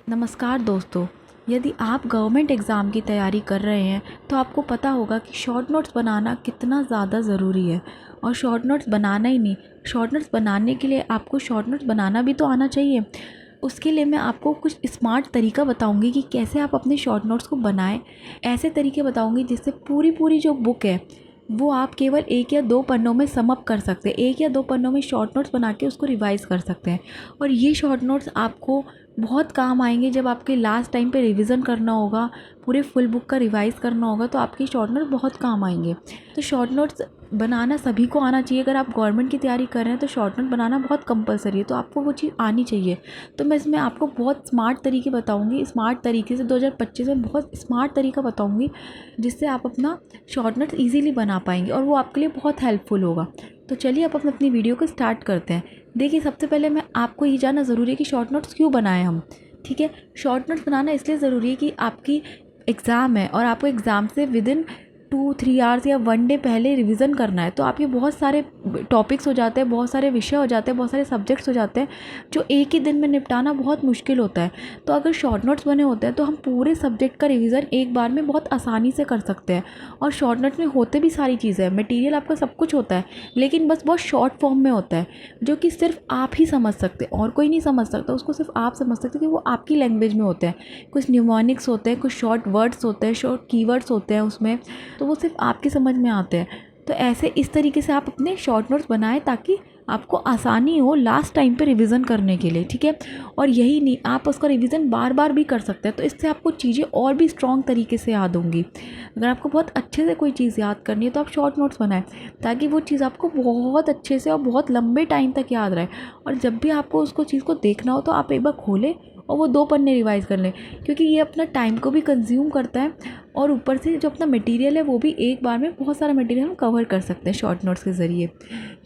नमस्कार दोस्तों। यदि आप गवर्नमेंट एग्ज़ाम की तैयारी कर रहे हैं तो आपको पता होगा कि शॉर्ट नोट्स बनाना कितना ज़्यादा ज़रूरी है। और शॉर्ट नोट्स बनाना ही नहीं, शॉर्ट नोट्स बनाने के लिए आपको शॉर्ट नोट्स बनाना भी तो आना चाहिए। उसके लिए मैं आपको कुछ स्मार्ट तरीका बताऊंगी कि कैसे आप अपने शॉर्ट नोट्स को बनाएं। ऐसे तरीके बताऊंगी जिससे पूरी पूरी जो बुक है वो आप केवल 1 या 2 पन्नों में सम अप कर सकते हैं। 1 या 2 पन्नों में शॉर्ट नोट्स बना के उसको रिवाइज़ कर सकते हैं। और ये शॉर्ट नोट्स आपको बहुत काम आएंगे जब आपके लास्ट टाइम पे रिवीजन करना होगा, पूरे फुल बुक का रिवाइज़ करना होगा, तो आपके शॉर्ट नोट्स बहुत काम आएंगे। तो शॉर्ट नोट्स बनाना सभी को आना चाहिए। अगर आप गवर्नमेंट की तैयारी कर रहे हैं तो शॉर्ट नोट बनाना बहुत कंपलसरी है, तो आपको वो चीज़ आनी चाहिए। तो मैं इसमें आपको बहुत स्मार्ट तरीके बताऊंगी, स्मार्ट तरीके से 2025 में बहुत स्मार्ट तरीका बताऊंगी जिससे आप अपना शॉर्ट नोट्स ईज़िली बना पाएंगे और वो आपके लिए बहुत हेल्पफुल होगा। तो चलिए अब अपनी वीडियो को स्टार्ट करते हैं। देखिए, सबसे पहले मैं आपको ये जानना ज़रूरी है कि शॉर्ट नोट्स क्यों बनाएं हम। ठीक है, शॉर्ट नोट्स बनाना इसलिए ज़रूरी है कि आपकी एग्ज़ाम है और आपको एग्ज़ाम से विदिन 2-3 आवर्स या 1 डे पहले रिवीजन करना है। तो आपके बहुत सारे टॉपिक्स हो जाते हैं, बहुत सारे विषय हो जाते हैं, बहुत सारे सब्जेक्ट्स हो जाते हैं जो एक ही दिन में निपटाना बहुत मुश्किल होता है। तो अगर शॉर्ट नोट्स बने होते हैं तो हम पूरे सब्जेक्ट का रिवीजन एक बार में बहुत आसानी से कर सकते हैं। और शॉर्ट नोट्स में होते भी सारी चीज़ें हैं, मटेरियल आपका सब कुछ होता है, लेकिन बस बहुत शॉर्ट फॉर्म में होता है जो कि सिर्फ आप ही समझ सकते, और कोई नहीं समझ सकता। उसको सिर्फ आप समझ सकते कि वो आपकी लैंग्वेज में होते हैं। कुछ न्यूमोनिक्स होते हैं, कुछ शॉर्ट वर्ड्स होते हैं, शॉर्ट कीवर्ड्स होते हैं उसमें, तो वो सिर्फ आपकी समझ में आते हैं। तो ऐसे इस तरीके से आप अपने शॉर्ट नोट्स बनाएं ताकि आपको आसानी हो लास्ट टाइम पे रिवीजन करने के लिए। ठीक है, और यही नहीं, आप उसका रिवीजन बार बार भी कर सकते हैं, तो इससे आपको चीज़ें और भी स्ट्रॉन्ग तरीके से याद होंगी। अगर आपको बहुत अच्छे से कोई चीज़ याद करनी है तो आप शॉर्ट नोट्स बनाएं ताकि वो चीज़ आपको बहुत अच्छे से और बहुत लंबे टाइम तक याद रहे। और जब भी आपको उसको चीज़ को देखना हो तो आप एक बार खोलें और वो 2 पन्ने रिवाइज़ कर लें, क्योंकि ये अपना टाइम को भी कंज्यूम करता है और ऊपर से जो अपना मटेरियल है वो भी एक बार में बहुत सारा मटेरियल हम कवर कर सकते हैं शॉर्ट नोट्स के ज़रिए।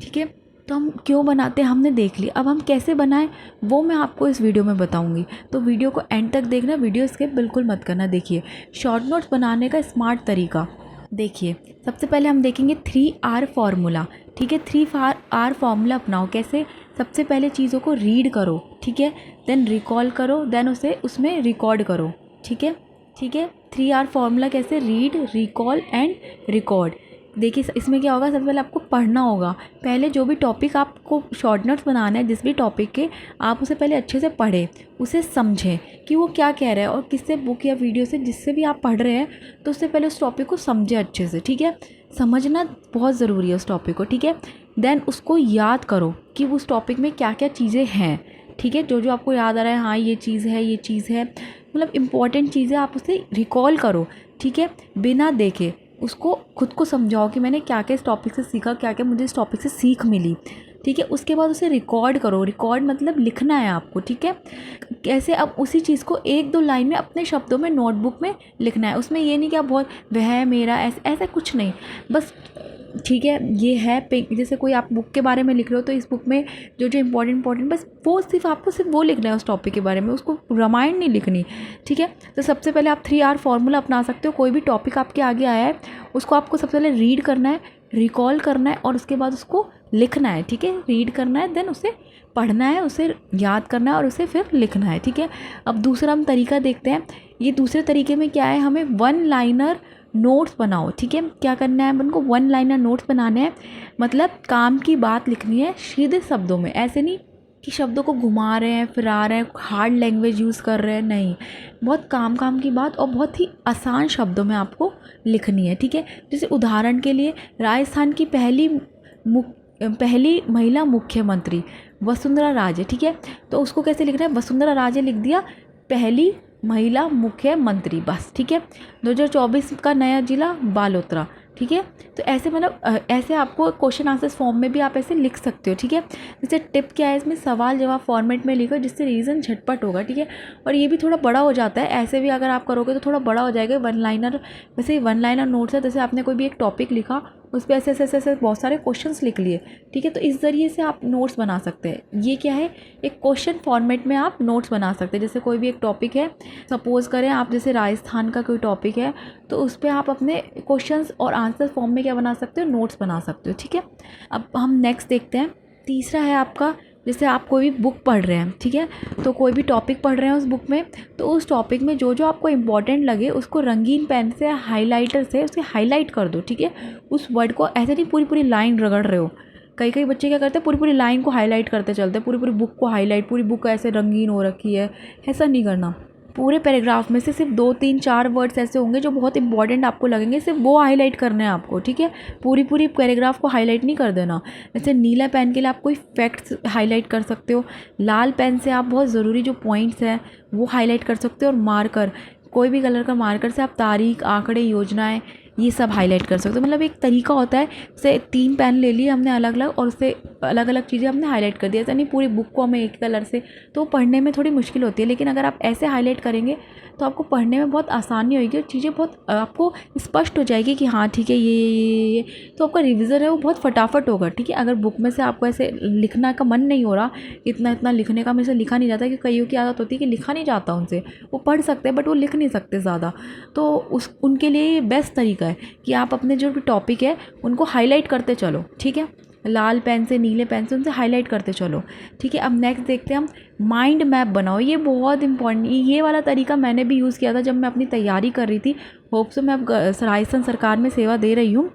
ठीक है, तो हम क्यों बनाते हैं हमने देख लिया, अब हम कैसे बनाएं वो मैं आपको इस वीडियो में बताऊंगी। तो वीडियो को एंड तक देखना, वीडियो स्किप बिल्कुल मत करना। देखिए, शॉर्ट नोट्स बनाने का स्मार्ट तरीका। देखिए, सबसे पहले हम देखेंगे 3R फार्मूला। ठीक है, 3R फार्मूला अपनाओ। कैसे? सबसे पहले चीज़ों को रीड करो, ठीक है, देन रिकॉल करो, देन उसे उसमें रिकॉर्ड करो। ठीक है, ठीक है, 3R फार्मूला कैसे? Read, recall and record. देखिए, इसमें क्या होगा, सबसे पहले आपको पढ़ना होगा। पहले जो भी टॉपिक आपको शॉर्ट नोट्स बनाना है, जिस भी टॉपिक के, आप उसे पहले अच्छे से पढ़ें, उसे समझें कि वो क्या कह रहा है, और किससे बुक या वीडियो से जिससे भी आप पढ़ रहे हैं तो उससे पहले उस टॉपिक को समझें अच्छे से। ठीक है, समझना बहुत ज़रूरी है उस टॉपिक को। ठीक है, देन उसको याद करो कि उस टॉपिक में क्या क्या चीज़ें हैं। ठीक है, जो जो आपको याद आ रहा है, हाँ ये चीज़ है, ये चीज़ है, मतलब इम्पॉर्टेंट चीज़ें आप उसे रिकॉल करो। ठीक है, बिना देखे उसको खुद को समझाओ कि मैंने क्या क्या इस टॉपिक से सीखा, क्या क्या मुझे इस टॉपिक से सीख मिली। ठीक है, उसके बाद उसे रिकॉर्ड करो। रिकॉर्ड मतलब लिखना है आपको। ठीक है, कैसे? अब उसी चीज़ को 1-2 लाइन में अपने शब्दों में नोटबुक में लिखना है। उसमें ये नहीं कि आप बहुत वह मेरा ऐसा कुछ नहीं, बस ठीक है, ये है पिंक, जैसे कोई आप बुक के बारे में लिख रहे हो तो इस बुक में जो जो इंपॉर्टेंट बस वो सिर्फ आपको सिर्फ वो लिखना है उस टॉपिक के बारे में, उसको रामायण नहीं लिखनी। ठीक है, तो सबसे पहले आप 3R फार्मूला अपना सकते हो। कोई भी टॉपिक आपके आगे आया है उसको आपको सबसे पहले रीड करना है, रिकॉल करना है और उसके बाद उसको लिखना है। ठीक है, रीड करना है, देन उसे पढ़ना है, उसे याद करना है और उसे फिर लिखना है। ठीक है, अब दूसरा हम तरीका देखते हैं। ये दूसरे तरीके में क्या है, हमें 1 लाइनर नोट्स बनाओ। ठीक है, क्या करना है अपन को? 1 लाइनर नोट्स बनाने हैं, मतलब काम की बात लिखनी है सीधे शब्दों में। ऐसे नहीं कि शब्दों को घुमा रहे हैं, फिरा रहे हैं, हार्ड लैंग्वेज यूज़ कर रहे हैं, नहीं, बहुत काम की बात और बहुत ही आसान शब्दों में आपको लिखनी है। ठीक है, जैसे उदाहरण के लिए, राजस्थान की पहली महिला मुख्यमंत्री वसुंधरा राजे। ठीक है, तो उसको कैसे लिखना है? वसुंधरा राजे लिख दिया, पहली महिला मुख्यमंत्री, बस। ठीक है, 2024 का नया जिला बालोतरा। ठीक है, तो ऐसे मतलब ऐसे आपको क्वेश्चन आंसर फॉर्म में भी आप ऐसे लिख सकते हो। ठीक है, जैसे टिप क्या है इसमें, सवाल जवाब फॉर्मेट में लिखो जिससे रीज़न झटपट होगा। ठीक है, और ये भी थोड़ा बड़ा हो जाता है, ऐसे भी अगर आप करोगे तो थोड़ा बड़ा हो जाएगा। 1 लाइनर, वैसे 1 लाइनर नोट्स है, जैसे आपने कोई भी एक टॉपिक लिखा, उस पर ऐसे बहुत सारे क्वेश्चंस लिख लिए। ठीक है, तो इस ज़रिए से आप नोट्स बना सकते हैं। ये क्या है, एक क्वेश्चन फॉर्मेट में आप नोट्स बना सकते हैं। जैसे कोई भी एक टॉपिक है, सपोज़ करें आप जैसे राजस्थान का कोई टॉपिक है, तो उस पर आप अपने क्वेश्चंस और आंसर फॉर्म में क्या बना सकते हो, नोट्स बना सकते हो। ठीक है, अब हम नेक्स्ट देखते हैं। तीसरा है आपका जैसे आप कोई भी बुक पढ़ रहे हैं, ठीक है, तो कोई भी टॉपिक पढ़ रहे हैं उस बुक में, तो उस टॉपिक में जो जो आपको इम्पॉर्टेंट लगे उसको रंगीन पेन से, हाइलाइटर से उसे हाईलाइट कर दो, ठीक है। उस वर्ड को ऐसे नहीं पूरी पूरी लाइन रगड़ रहे हो। कई कई बच्चे क्या करते हैं, पूरी पूरी लाइन को हाईलाइट करते चलते हैं, पूरी पूरी बुक को हाईलाइट, पूरी बुक ऐसे रंगीन हो रखी है, ऐसा नहीं करना। पूरे पैराग्राफ में से सिर्फ 2 3 4 वर्ड्स ऐसे होंगे जो बहुत इंपॉर्टेंट आपको लगेंगे, सिर्फ वो हाईलाइट करने हैं आपको, ठीक है। पूरी पूरी पैराग्राफ को हाईलाइट नहीं कर देना। जैसे नीला पेन के लिए आप कोई फैक्ट्स हाईलाइट कर सकते हो, लाल पेन से आप बहुत ज़रूरी जो पॉइंट्स हैं वो हाईलाइट कर सकते हो, और मार्कर, कोई भी कलर का मार्कर से आप तारीख, आंकड़े, योजनाएं, ये सब हाईलाइट कर सकते हो। मतलब एक तरीका होता है, जैसे 3 पेन ले लिए हमने अलग अलग, और उससे अलग अलग चीज़ें हमने हाईलाइट कर दी, ऐसा नहीं पूरी बुक को हमें एक कलर से, तो पढ़ने में थोड़ी मुश्किल होती है। लेकिन अगर आप ऐसे हाईलाइट करेंगे तो आपको पढ़ने में बहुत आसानी होगी, और चीज़ें बहुत आपको स्पष्ट हो जाएगी कि हाँ ठीक है ये, तो आपका रिविज़न है वो बहुत फटाफट होगा, ठीक है। अगर बुक में से आपको ऐसे लिखना का मन नहीं हो रहा, इतना इतना लिखने का, मेरे से लिखा नहीं जाता, कि कईयों की आदत होती है कि लिखा नहीं जाता उनसे, वो पढ़ सकते हैं बट वो लिख नहीं सकते ज़्यादा, तो उनके लिए ये बेस्ट तरीका है कि आप अपने जो भी टॉपिक है उनको हाईलाइट करते चलो, ठीक है। लाल पेन से, नीले पेन से उनसे हाईलाइट करते चलो, ठीक है। अब नेक्स्ट देखते हैं हम, माइंड मैप बनाओ। ये बहुत इंपॉर्टेंट, ये वाला तरीका मैंने भी यूज़ किया था जब मैं अपनी तैयारी कर रही थी। होप सो मैं अब राजस्थान सरकार में सेवा दे रही हूँ,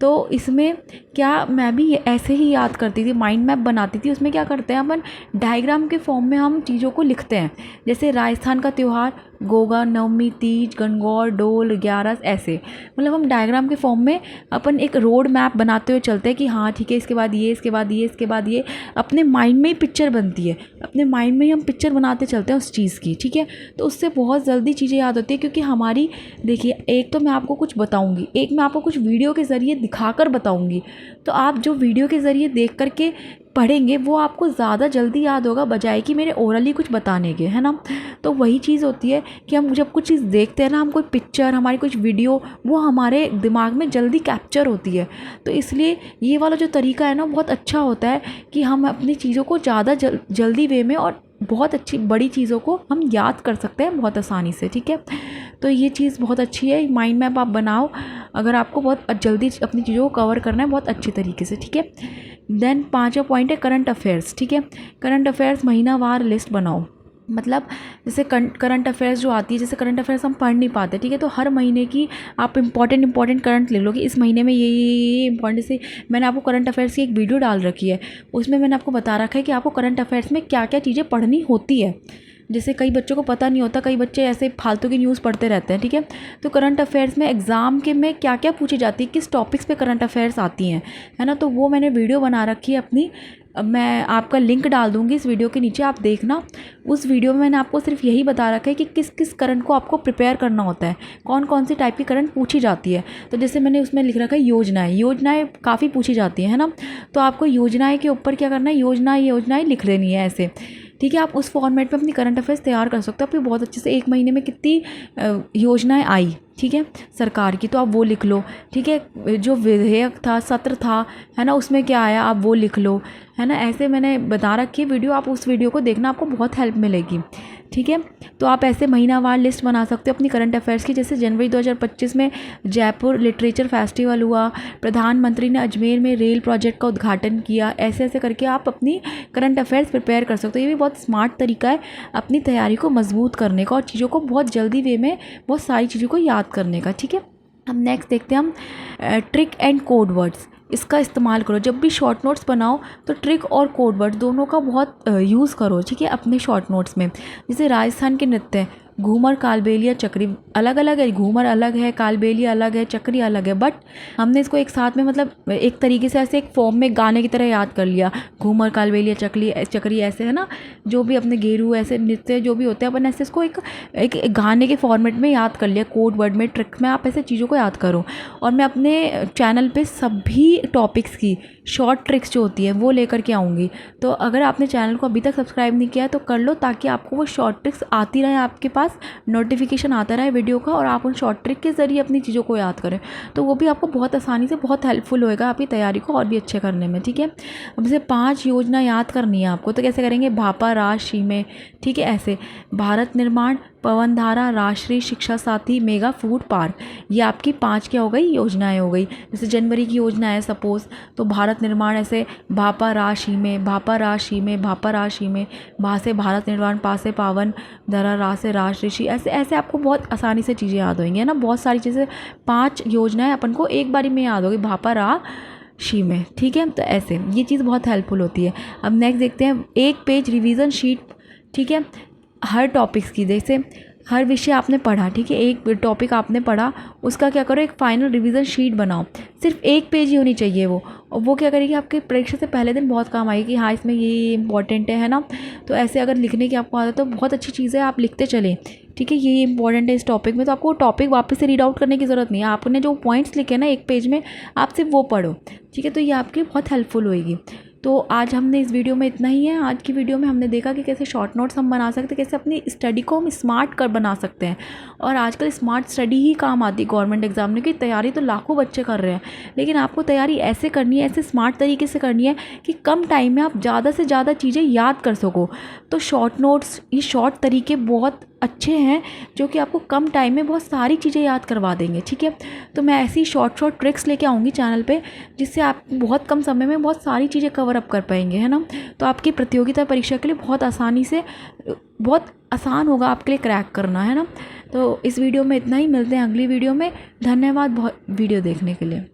तो इसमें क्या मैं भी ऐसे ही याद करती थी, माइंड मैप बनाती थी। उसमें क्या करते हैं अपन, डायग्राम के फॉर्म में हम चीज़ों को लिखते हैं। जैसे राजस्थान का त्यौहार, गोगा, नवमी, तीज, गणगौर, डोल, 11, ऐसे, मतलब हम डायग्राम के फॉर्म में अपन एक रोड मैप बनाते हुए चलते हैं कि हाँ ठीक है, इसके बाद ये, इसके बाद ये, इसके बाद ये, अपने माइंड में ही पिक्चर बनती है, अपने माइंड में ही हम पिक्चर बनाते चलते हैं उस चीज़ की, ठीक है। तो उससे बहुत जल्दी चीज़ें याद होती है, क्योंकि हमारी, देखिए, एक तो मैं आपको कुछ बताऊंगी, एक मैं आपको कुछ वीडियो के ज़रिए दिखाकर बताऊंगी, तो आप जो वीडियो के ज़रिए देख करके पढ़ेंगे वो आपको ज़्यादा जल्दी याद होगा, बजाय कि मेरे ओरली कुछ बताने के, है ना। तो वही चीज़ होती है कि हम जब कुछ चीज़ देखते हैं ना, हम कोई पिक्चर, हमारी कुछ वीडियो, वो हमारे दिमाग में जल्दी कैप्चर होती है। तो इसलिए ये वाला जो तरीका है ना, बहुत अच्छा होता है कि हम अपनी चीज़ों को ज़्यादा जल्दी वे में और बहुत अच्छी बड़ी चीज़ों को हम याद कर सकते हैं बहुत आसानी से, ठीक है। तो ये चीज़ बहुत अच्छी है, माइंड मैप आप बनाओ अगर आपको बहुत जल्दी अपनी चीज़ों को कवर करना है बहुत अच्छी तरीके से, ठीक है। देन 5वां पॉइंट है करंट अफेयर्स, ठीक है। करंट अफेयर्स महीनावार लिस्ट बनाओ। मतलब जैसे करंट अफेयर्स जो आती है, जैसे करंट अफेयर्स हम पढ़ नहीं पाते, ठीक है, तो हर महीने की आप इंपॉर्टेंट करंट ले लो कि इस महीने में ये इंपॉर्टेंट, से मैंने आपको करंट अफेयर्स की एक वीडियो डाल रखी है, उसमें मैंने आपको बता रखा है कि आपको करंट अफेयर्स में क्या क्या चीज़ें पढ़नी होती है। जैसे कई बच्चों को पता नहीं होता, कई बच्चे ऐसे फालतू की न्यूज़ पढ़ते रहते हैं, ठीक है। तो करंट अफेयर्स में एग्ज़ाम के में क्या क्या पूछी जाती है, किस टॉपिक्स पे करंट अफेयर्स आती हैं, है ना, तो वो मैंने वीडियो बना रखी है अपनी। मैं आपका लिंक डाल दूँगी इस वीडियो के नीचे, आप देखना। उस वीडियो में मैंने आपको सिर्फ यही बता रखा है कि किस किस करंट को आपको प्रिपेयर करना होता है, कौन कौन सी टाइप की करंट पूछी जाती है। तो जैसे मैंने उसमें लिख रखा है योजनाएं काफ़ी पूछी जाती हैं, है ना। तो आपको योजनाएं के ऊपर क्या करना है, योजनाएं लिख देनी है ऐसे, ठीक है। आप उस फॉर्मेट में अपनी करंट अफेयर्स तैयार कर सकते हो। आपकी बहुत अच्छे से 1 महीने में कितनी योजनाएं आई, ठीक है, सरकार की, तो आप वो लिख लो, ठीक है। जो विधेयक था, सत्र था, है ना, उसमें क्या आया आप वो लिख लो, है ना। ऐसे मैंने बता रखी है वीडियो, आप उस वीडियो को देखना, आपको बहुत हेल्प मिलेगी, ठीक है। तो आप ऐसे महीनावार लिस्ट बना सकते हो अपनी करंट अफेयर्स की। जैसे जनवरी 2025 में जयपुर लिटरेचर फेस्टिवल हुआ, प्रधानमंत्री ने अजमेर में रेल प्रोजेक्ट का उद्घाटन किया, ऐसे ऐसे करके आप अपनी करंट अफेयर्स प्रिपेयर कर सकते हो। ये भी बहुत स्मार्ट तरीका है अपनी तैयारी को मजबूत करने का और चीज़ों को बहुत जल्दी वे में बहुत सारी चीज़ों को याद करने का, ठीक है। हम नेक्स्ट देखते हैं हम ट्रिक एंड कोड वर्ड्स। इसका इस्तेमाल करो जब भी शॉर्ट नोट्स बनाओ, तो ट्रिक और कोड वर्ड दोनों का बहुत यूज़ करो, ठीक है, अपने शॉर्ट नोट्स में। जैसे राजस्थान के नृत्य, घूमर, कालबेलिया, चक्री अलग अलग है, घूमर अलग है, कालबेलिया अलग है, चक्री अलग है, बट हमने इसको एक साथ में, मतलब एक तरीके से ऐसे एक फॉर्म में गाने की तरह याद कर लिया। घूमर, कालबेलिया, चक्री ऐसे, है ना, जो भी अपने गेरू ऐसे नृत्य जो भी होते हैं, अपन ऐसे इसको एक गाने के फॉर्मेट में याद कर लिया। कोड वर्ड में, ट्रिक में आप ऐसे चीज़ों को याद करो। और मैं अपने चैनल पे सभी टॉपिक्स की शॉर्ट ट्रिक्स जो होती है वो लेकर के आऊँगी। तो अगर आपने चैनल को अभी तक सब्सक्राइब नहीं किया है तो कर लो, ताकि आपको वो शॉर्ट ट्रिक्स आती रहे, आपके पास नोटिफिकेशन आता रहे वीडियो का, और आप उन शॉर्ट ट्रिक के ज़रिए अपनी चीज़ों को याद करें। तो वो भी आपको बहुत आसानी से बहुत हेल्पफुल होएगा आपकी तैयारी को और भी अच्छे करने में, ठीक है। अब जैसे 5 योजना याद करनी है आपको, तो कैसे करेंगे, भापा, राज, शीमे, ठीक है, ऐसे भारत निर्माण, पवन धारा, राष्ट्रीय शिक्षा साथी, मेगा फूड पार्क, ये आपकी 5 क्या हो गई योजनाएं हो गई। जैसे जनवरी की योजना है सपोज़, तो भारत निर्माण, ऐसे भापा राशि में, भापा राशि में, भापा राशि में, भा से भारत निर्माण, पा से पावन धरा, रा से राष्ट्रीय, ऐसे ऐसे आपको बहुत आसानी से चीज़ें याद होंगी, है ना। बहुत सारी चीज़ें 5 योजनाएं अपन को एक बारी में याद होगी, भापा रा शी में, ठीक है। तो ऐसे ये चीज़ बहुत हेल्पफुल होती है। अब नेक्स्ट देखते हैं, एक पेज रिवीजन शीट, ठीक है, हर टॉपिक्स की। जैसे हर विषय आपने पढ़ा, ठीक है, एक टॉपिक आपने पढ़ा, उसका क्या करो, एक फाइनल रिवीजन शीट बनाओ। सिर्फ एक पेज ही होनी चाहिए वो, और वो क्या करेगी आपके परीक्षा से पहले दिन बहुत काम आएगी कि हाँ इसमें ये इंपॉर्टेंट है ना। तो ऐसे अगर लिखने की आपको आदत है तो बहुत अच्छी चीज़ है, आप लिखते चलें, ठीक है, ये इंपॉर्टेंट है इस टॉपिक में। तो आपको टॉपिक वापस से रीड आउट करने की ज़रूरत नहीं है, आपने जो पॉइंट्स लिखे ना एक पेज में, आप सिर्फ वो पढ़ो, ठीक है। तो ये आपकी बहुत हेल्पफुल होएगी। तो आज हमने इस वीडियो में इतना ही है। आज की वीडियो में हमने देखा कि कैसे शॉर्ट नोट्स हम बना सकते हैं, कैसे अपनी स्टडी को हम स्मार्ट कर बना सकते हैं। और आजकल स्मार्ट स्टडी ही काम आती है गवर्नमेंट एग्जाम की तैयारी, तो लाखों बच्चे कर रहे हैं, लेकिन आपको तैयारी ऐसे करनी है, ऐसे स्मार्ट तरीके से करनी है कि कम टाइम में आप ज़्यादा से ज़्यादा चीज़ें याद कर सको। तो शॉर्ट नोट्स, ये शॉर्ट तरीके बहुत अच्छे हैं जो कि आपको कम टाइम में बहुत सारी चीज़ें याद करवा देंगे, ठीक है। तो मैं ऐसी शॉर्ट ट्रिक्स लेके आऊँगी चैनल पे, जिससे आप बहुत कम समय में बहुत सारी चीज़ें कवर अप कर पाएंगे, है ना। तो आपकी प्रतियोगिता परीक्षा के लिए बहुत आसानी से, बहुत आसान होगा आपके लिए क्रैक करना, है ना। तो इस वीडियो में इतना ही, मिलते हैं अगली वीडियो में। धन्यवाद बहुत वीडियो देखने के लिए।